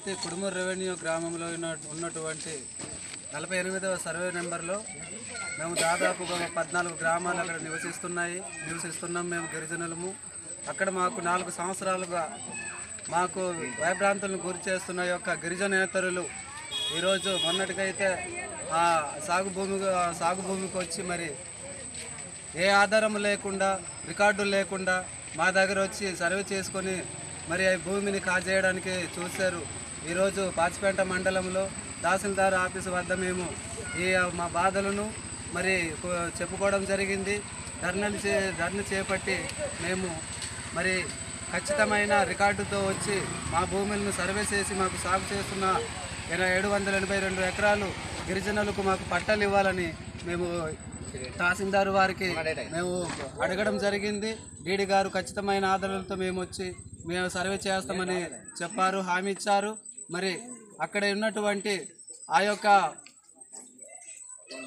Thungathurthi Kudumuru revenue గ్రామంలో ఉన్నటువంటి 48వ survey నెంబర్లో మేము దాదాపు 14 గ్రామాలు అక్కడ నివసిస్తున్నాం. మేము గిరిజనులము. అక్కడ మాకు 4 సంవత్సరాలుగా మాకు భయభ్రాంతులను గురి చేస్తున్న యొక్క గిరిజనేతరులు ఈరోజు మొన్నటికైతే ఆ సాగు భూమికి వచ్చి మరి ఏ ఆధారం లేకుండా రికార్డులు లేకుండా మా దగ్గర వచ్చి సర్వే చేసుకొని మరి ఆ భూమిని కాజేయడానికి చూశారు. ఈరోజు పాచిపేట మండలంలో తహసీల్దార్ ఆఫీసు వద్ద మేము మా బాధలను మరి చెప్పుకోవడం జరిగింది. ధర్నా చేపట్టి మేము మరి ఖచ్చితమైన రికార్డుతో వచ్చి మా భూములను సర్వే చేసి మాకు సాగు చేస్తున్న 782 ఎకరాలు గిరిజనులకు మాకు పట్టాలు ఇవ్వాలని మేము తహసీల్దార్ వారికి మేము అడగడం జరిగింది. డీడీ గారు ఖచ్చితమైన ఆధారాలతో మేము సర్వే చేస్తామని చెప్పారు, హామీ ఇచ్చారు. మరి అక్కడ ఉన్నటువంటి ఆ యొక్క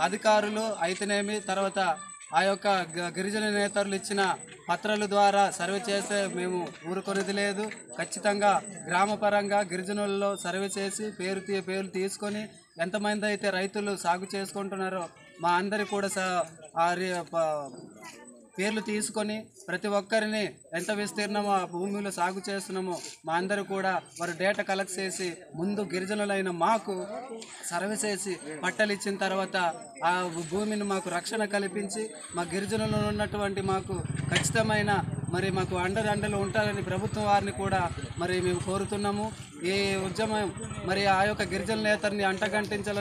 అధికారులు అయితేనేమి, తర్వాత ఆ యొక్క గిరిజన నేతలు ఇచ్చిన పత్రాల ద్వారా సర్వే చేస్తే మేము ఊరుకొనేది లేదు. ఖచ్చితంగా గ్రామపరంగా గిరిజనులలో సర్వే చేసి పేర్లు తీసుకొని ఎంతమంది అయితే రైతులు సాగు చేసుకుంటున్నారో మా అందరి కూడా పేర్లు తీసుకొని ప్రతి ఒక్కరిని ఎంత విస్తీర్ణమో ఆ భూమిలో సాగు చేస్తున్నామో మా అందరూ కూడా వారు డేటా కలెక్ట్ చేసి ముందు గిరిజనులైన మాకు సర్వే చేసి పట్టాలు ఇచ్చిన తర్వాత ఆ భూమిని మాకు రక్షణ కల్పించి మా గిరిజనులు ఉన్నటువంటి మాకు ఖచ్చితమైన మరి మాకు అండలు ఉంటారని ప్రభుత్వం వారిని కూడా మరి మేము కోరుతున్నాము. ఈ ఉద్యమం మరి ఆ యొక్క గిరిజన నేతల్ని అంటగంటించాలని